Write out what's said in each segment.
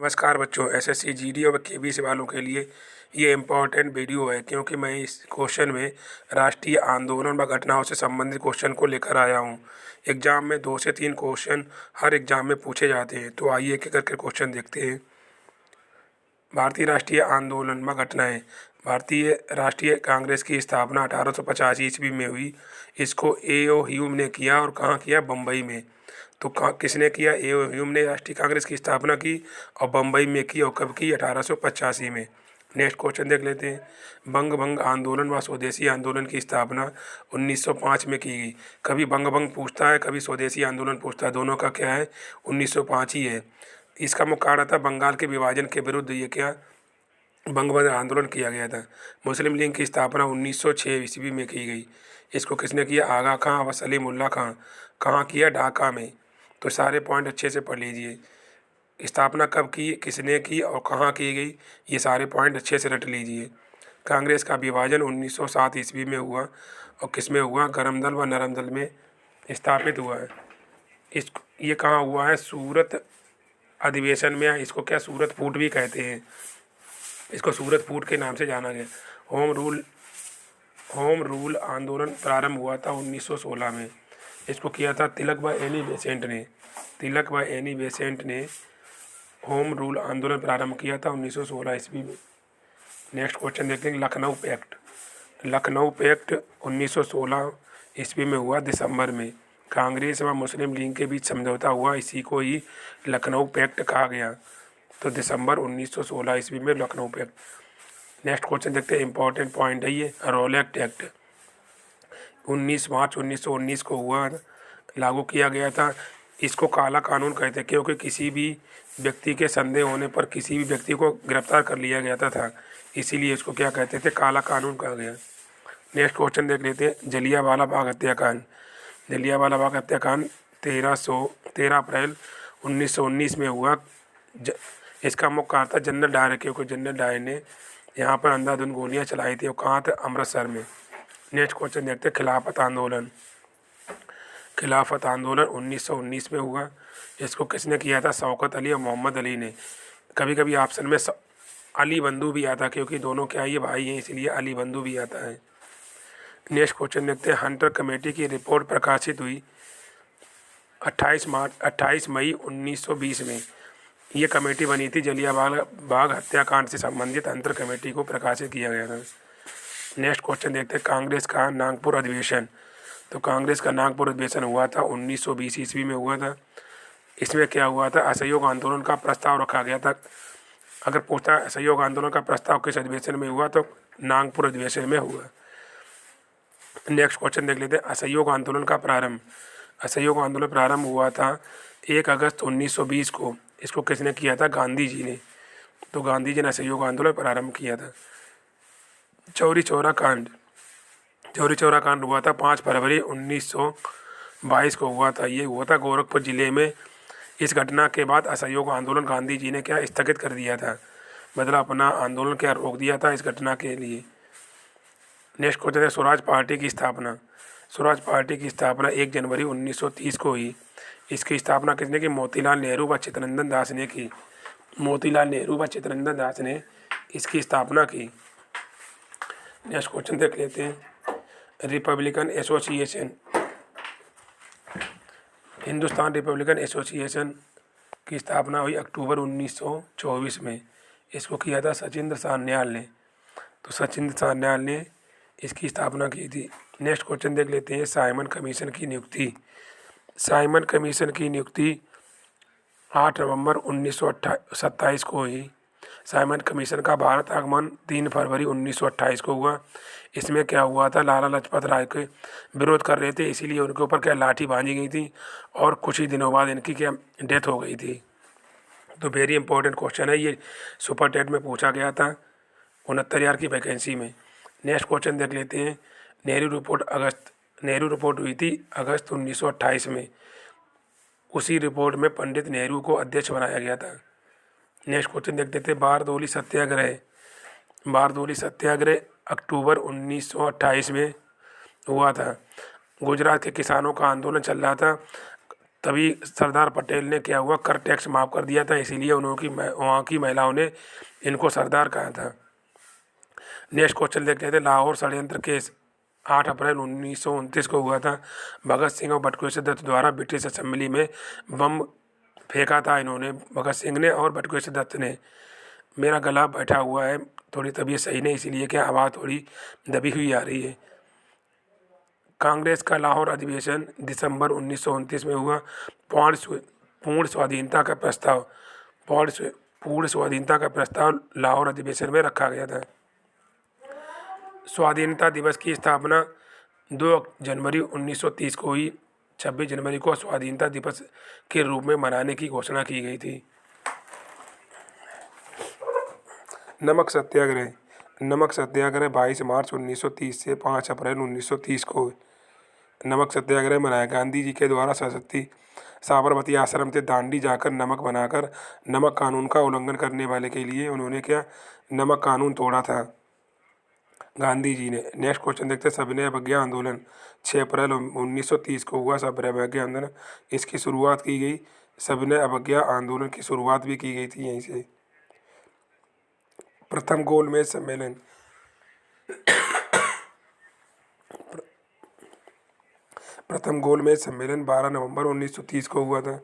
नमस्कार बच्चों, SSC GD और केबीसी वालों के लिए ये इम्पोर्टेंट वीडियो है क्योंकि मैं इस क्वेश्चन में राष्ट्रीय आंदोलन व घटनाओं से संबंधित क्वेश्चन को लेकर आया हूँ। एग्जाम में 2 से 3 क्वेश्चन हर एग्जाम में पूछे जाते हैं, तो आइए एक एक करके क्वेश्चन देखते हैं। भारतीय राष्ट्रीय आंदोलन व घटनाएं। भारतीय राष्ट्रीय कांग्रेस की स्थापना 1885 ईस्वी में हुई। इसको ए.ओ. ह्यूम ने किया और कहाँ किया? बम्बई में। तो किसने किया? ए.ओ. ह्यूम ने राष्ट्रीय कांग्रेस की स्थापना की और बम्बई में की। और कब की? 1885 में। नेक्स्ट क्वेश्चन देख लेते हैं। बंग भंग आंदोलन व स्वदेशी आंदोलन की स्थापना 1905 में की गई। कभी बंग भंग पूछता है, कभी स्वदेशी आंदोलन पूछता है, दोनों का क्या है? 1905 ही है। इसका मुख्य कारण था बंगाल के विभाजन के विरुद्ध ये क्या बंग बंग आंदोलन किया गया था। मुस्लिम लीग की स्थापना 1906 ईस्वी में की गई। इसको किसने किया? आगा खां व सलीमुल्लाह खां। कहाँ किया? ढाका में। तो सारे पॉइंट अच्छे से पढ़ लीजिए। स्थापना कब की, किसने की और कहाँ की गई, ये सारे पॉइंट अच्छे से रट लीजिए। कांग्रेस का विभाजन 1907 ईस्वी में हुआ और किस में हुआ? गरम दल व नरम दल में स्थापित हुआ है। इस ये कहाँ हुआ है? सूरत अधिवेशन में। इसको क्या सूरत फूट भी कहते हैं। इसको सूरत फूट के नाम से जाना गया। होम रूल आंदोलन प्रारंभ हुआ था 1916 में। इसको किया था तिलक व एनी बेसेंट ने। तिलक व एनी बेसेंट ने होम रूल आंदोलन प्रारंभ किया था 1916 ईस्वी में। नेक्स्ट क्वेश्चन देखते हैं। लखनऊ पैक्ट। लखनऊ पैक्ट 1916 ईस्वी में हुआ दिसंबर में। कांग्रेस व मुस्लिम लीग के बीच समझौता हुआ, इसी को ही लखनऊ पैक्ट कहा गया। तो दिसंबर 1916 ईस्वी में लखनऊ पैक्ट। नेक्स्ट क्वेश्चन देखते हैं। इंपॉर्टेंट पॉइंट है ये। रोलेक्ट एक्ट 19 मार्च 1919 को हुआ, लागू किया गया था। इसको काला कानून कहते हैं क्योंकि किसी भी व्यक्ति के संदेह होने पर किसी भी व्यक्ति को गिरफ्तार कर लिया गया था, इसीलिए इसको क्या कहते थे? काला कानून कहा गया। नेक्स्ट क्वेश्चन देख लेते हैं। जलियांवाला बाग हत्याकांड। जलियांवाला बाग हत्याकांड 13 अप्रैल 1919 में हुआ। इसका मुख्य कारण था जनरल डायर, क्योंकि जनरल डायर ने यहाँ पर अंधाधुंध गोलियाँ चलाई थी। और कहाँ था? अमृतसर में। नेक्स्ट क्वेश्चन देखते हैं। खिलाफत आंदोलन। खिलाफत आंदोलन 1919 में हुआ। इसको किसने किया था? शौकत अली और मोहम्मद अली ने। कभी कभी ऑप्शन में अली बंधु भी आता, क्योंकि दोनों क्या ये भाई हैं, इसलिए अली बंधु भी आता है। नेक्स्ट क्वेश्चन देखते हैं। हंटर कमेटी की रिपोर्ट प्रकाशित हुई 28 मई 1920 में। ये कमेटी बनी थी। जलियांवाला बाग हत्याकांड से संबंधित हंटर कमेटी को प्रकाशित किया गया था। नेक्स्ट क्वेश्चन देखते हैं। कांग्रेस का नागपुर अधिवेशन। तो कांग्रेस का नागपुर अधिवेशन हुआ था 1920 ईस्वी में हुआ था। इसमें क्या हुआ था? असहयोग आंदोलन का प्रस्ताव रखा गया था। अगर पूछता है असहयोग आंदोलन का प्रस्ताव किस अधिवेशन में हुआ, तो नागपुर अधिवेशन में हुआ। नेक्स्ट क्वेश्चन देख लेते हैं। असहयोग आंदोलन का प्रारंभ। असहयोग आंदोलन प्रारंभ हुआ था 1 अगस्त 1920 को। इसको किसने किया था? गांधी जी ने। तो गांधी जी ने असहयोग आंदोलन प्रारंभ किया था। चौरी चौरा कांड। चौरी चौरा कांड हुआ था 5 फरवरी 1922 को हुआ था। ये हुआ था गोरखपुर जिले में। इस घटना के बाद असहयोग आंदोलन गांधी जी ने क्या स्थगित कर दिया था, मतलब अपना आंदोलन क्या रोक दिया था इस घटना के लिए। नेक्स्ट क्वेश्चन है। स्वराज पार्टी की स्थापना। स्वराज पार्टी की स्थापना 1 जनवरी 1930 को हुई। इसकी स्थापना किसने की? मोतीलाल नेहरू व चित्तरंजन दास ने की। मोतीलाल नेहरू व चित्तरंजन दास ने इसकी स्थापना की। नेक्स्ट क्वेश्चन देख लेते हैं। Republican association. Hindustan Republican association की स्थापना हुई अक्टूबर 1924 में। इसको किया था सचिंद्र सान्याल ने। तो सचिंद्र सान्याल ने इसकी स्थापना की थी। नेक्स्ट क्वेश्चन देख लेते हैं। साइमन कमीशन की नियुक्ति। साइमन कमीशन की नियुक्ति 8 नवंबर 1927 को हुई। साइमन कमीशन का भारत आगमन 3 फरवरी 1928 को हुआ। इसमें क्या हुआ था? लाला लाजपत राय के विरोध कर रहे थे, इसीलिए उनके ऊपर क्या लाठी बांधी गई थी और कुछ ही दिनों बाद इनकी क्या डेथ हो गई थी। तो वेरी इंपॉर्टेंट क्वेश्चन है ये, सुपर टेट में पूछा गया था 69,000 की वैकेंसी में। नेक्स्ट क्वेश्चन देख लेते हैं। नेहरू रिपोर्ट हुई थी अगस्त 1928 में। उसी रिपोर्ट में पंडित नेहरू को अध्यक्ष बनाया गया था। नेक्स्ट क्वेश्चन देख लेते हैं। बारदोली सत्याग्रह। बारदोली सत्याग्रह अक्टूबर 1928 में हुआ था। गुजरात के किसानों का आंदोलन चल रहा था। तभी सरदार पटेल ने क्या हुआ, कर टैक्स माफ़ कर दिया था, इसीलिए वहाँ की महिलाओं ने इनको सरदार कहा था। नेक्स्ट क्वेश्चन देख लेते हैं। लाहौर षड्यंत्र केस 8 अप्रैल 1929 को हुआ था। भगत सिंह और बटुकेश्वर दत्त द्वारा ब्रिटिश असेंबली में बम फेंका था इन्होंने, भगत सिंह ने और बटुकेश्वर दत्त ने। मेरा गला बैठा हुआ है, थोड़ी तबीयत सही नहीं, इसीलिए क्या आवाज़ थोड़ी दबी हुई आ रही है। कांग्रेस का लाहौर अधिवेशन दिसंबर 1929 में हुआ। पूर्ण स्वाधीनता का प्रस्ताव पूर्ण स्वाधीनता का प्रस्ताव लाहौर अधिवेशन में रखा गया था। स्वाधीनता दिवस की स्थापना 2 जनवरी 1930 को हुई। 26 जनवरी को स्वाधीनता दिवस के रूप में मनाने की घोषणा की गई थी। नमक सत्याग्रह 22 मार्च 1930 से 5 अप्रैल 1930 को हुई। नमक सत्याग्रह मनाया। गांधी जी के द्वारा सरस्वती साबरमती आश्रम से दांडी जाकर नमक बनाकर नमक कानून का उल्लंघन करने वाले के लिए उन्होंने क्या नमक कानून तोड़ा था गांधी जी ने। नेक्स्ट क्वेश्चन देखते हैं। सविनय अवज्ञा आंदोलन 6 अप्रैल 1930 को हुआ। सविनय अवज्ञा आंदोलन, इसकी शुरुआत की गई, सविनय अवज्ञा आंदोलन की शुरुआत भी की गई थी यहीं से। प्रथम गोलमेज सम्मेलन 12 नवंबर 1930 को हुआ था।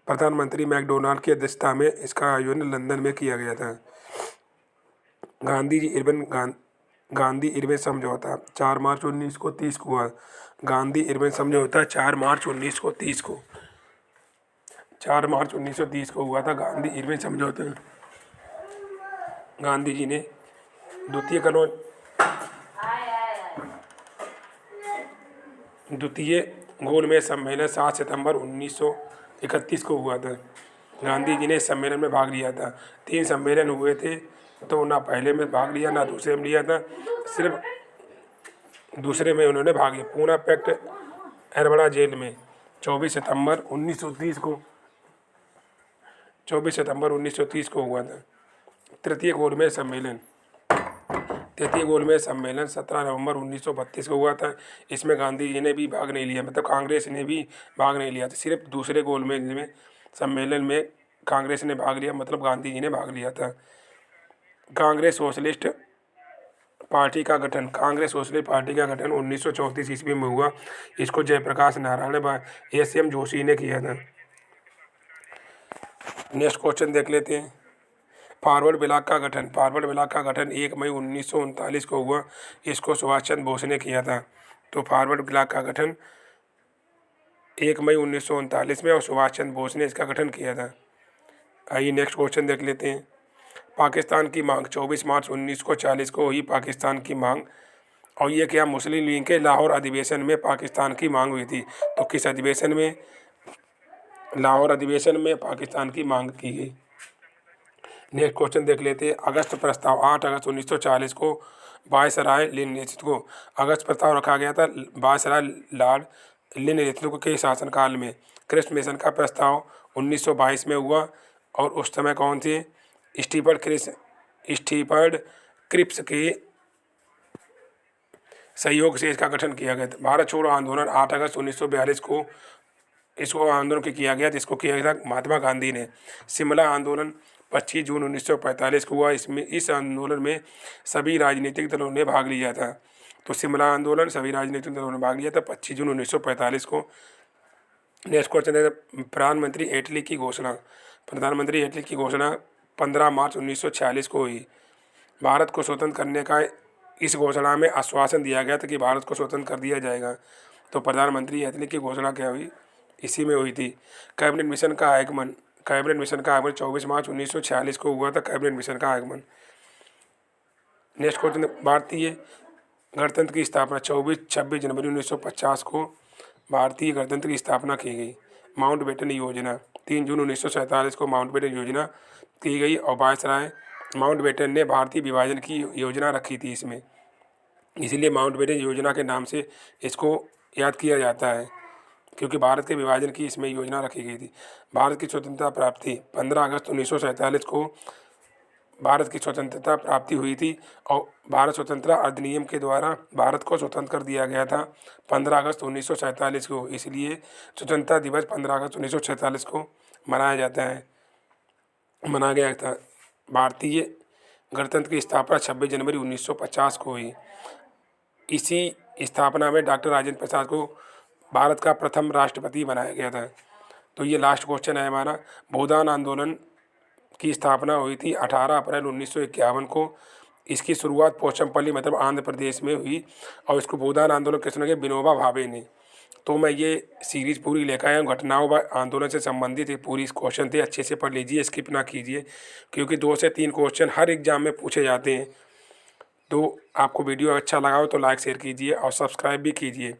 प्रधानमंत्री मैकडोनाल्ड की अध्यक्षता में इसका आयोजन लंदन में किया गया था। गांधी इरविन समझौता 4 मार्च 1930 को हुआ। गांधी इरविन समझौता 4 मार्च 1930 को 4 मार्च 1930 को हुआ था गांधी इरविन समझौता। गांधी जी ने द्वितीय गोलमेज सम्मेलन 7 सितंबर 1931 को हुआ था। गांधी जी ने इस सम्मेलन में भाग लिया था। 3 सम्मेलन हुए थे, तो ना पहले में भाग लिया ना दूसरे में लिया था, सिर्फ दूसरे में उन्होंने भाग लिया। पूना पैक्ट अरबड़ा जेल में 24 सितंबर 1930 को हुआ था। तृतीय गोलमेज सम्मेलन 17 नवंबर 1932 को हुआ था। इसमें गांधी जी ने भी भाग नहीं लिया, मतलब कांग्रेस ने भी भाग नहीं लिया था। सिर्फ दूसरे गोलमेज सम्मेलन में कांग्रेस ने भाग लिया, मतलब गांधी जी ने भाग लिया था। कांग्रेस सोशलिस्ट पार्टी का गठन 1934 ईस्वी में हुआ। इसको जयप्रकाश नारायण व एस.एम. जोशी ने किया था। नेक्स्ट क्वेश्चन देख लेते हैं। फॉरवर्ड ब्लॉक का गठन 1 मई 1939 को हुआ। इसको सुभाष चंद्र बोस ने किया था। तो फॉरवर्ड ब्लॉक का गठन 1 मई 1939 में और सुभाष चंद्र बोस ने इसका गठन किया था। आइए नेक्स्ट क्वेश्चन देख लेते हैं। पाकिस्तान की मांग 24 मार्च 1940 को हुई पाकिस्तान की मांग। और ये क्या मुस्लिम लीग के लाहौर अधिवेशन में पाकिस्तान की मांग हुई थी। तो किस अधिवेशन में? लाहौर अधिवेशन में पाकिस्तान की मांग की गई। नेक्स्ट क्वेश्चन देख लेते हैं। अगस्त प्रस्ताव 8 अगस्त 1940 को वायसराय लिन नेतृत्व को अगस्त प्रस्ताव रखा गया था वायसराय लॉर्ड लिन नेतृत्व के शासनकाल में। क्रिप्स मिशन का प्रस्ताव 1922 में हुआ और उस समय कौन थे? स्टीफर्ड क्रिप्स के सहयोग से इसका गठन किया गया था। भारत छोड़ो आंदोलन 8 अगस्त 1942 को इसको आंदोलन किया गया, जिसको किया गया था महात्मा गांधी ने। शिमला आंदोलन 25 जून 1945 को हुआ। इस आंदोलन में सभी राजनीतिक दलों ने भाग लिया था। तो शिमला आंदोलन सभी राजनीतिक दलों ने भाग लिया था 25 जून 1945 को। नेक्स्ट क्वेश्चन है प्रधानमंत्री इटली की घोषणा 15 मार्च 1946 को हुई। भारत को स्वतंत्र करने का इस घोषणा में आश्वासन दिया गया था कि भारत को स्वतंत्र कर दिया जाएगा। तो प्रधानमंत्री इटली की घोषणा क्या हुई? इसी में हुई थी। कैबिनेट मिशन का आगमन 24 मार्च 1946 को हुआ था। कैबिनेट मिशन का आगमन। नेक्स्ट क्वेश्चन भारतीय गणतंत्र की स्थापना 26 जनवरी 1950 को भारतीय गणतंत्र की स्थापना की गई। माउंटबेटन योजना 3 जून 1947 को माउंटबेटन योजना की गई और वायसराय माउंटबेटन ने भारतीय विभाजन की योजना रखी थी इसमें, इसीलिए माउंटबेटन योजना के नाम से इसको याद किया जाता है, क्योंकि भारत के विभाजन की इसमें योजना रखी गई थी। भारत की स्वतंत्रता प्राप्ति 15 अगस्त 1947 को भारत की स्वतंत्रता प्राप्ति हुई थी और भारत स्वतंत्रता अधिनियम के द्वारा भारत को स्वतंत्र कर दिया गया था 15 अगस्त 1947 को। इसलिए स्वतंत्रता दिवस 15 अगस्त 1947 को मनाया जाता है, मनाया गया था। भारतीय गणतंत्र की स्थापना 26 जनवरी 1950 को हुई। इसी स्थापना में डॉक्टर राजेंद्र प्रसाद को भारत का प्रथम राष्ट्रपति बनाया गया था। तो ये लास्ट क्वेश्चन है हमारा। भूदान आंदोलन की स्थापना हुई थी 18 अप्रैल 1951 को। इसकी शुरुआत पोचमपल्ली मतलब आंध्र प्रदेश में हुई और इसको भूदान आंदोलन किसने किया? विनोबा भावे ने। तो मैं ये सीरीज पूरी लेकर आया हूँ, घटनाओं व आंदोलन से संबंधित ये पूरी क्वेश्चन थे। अच्छे से पढ़ लीजिए, स्किप ना कीजिए, क्योंकि 2 से 3 क्वेश्चन हर एग्जाम में पूछे जाते हैं। तो आपको वीडियो अच्छा लगा हो तो लाइक शेयर कीजिए और सब्सक्राइब भी कीजिए।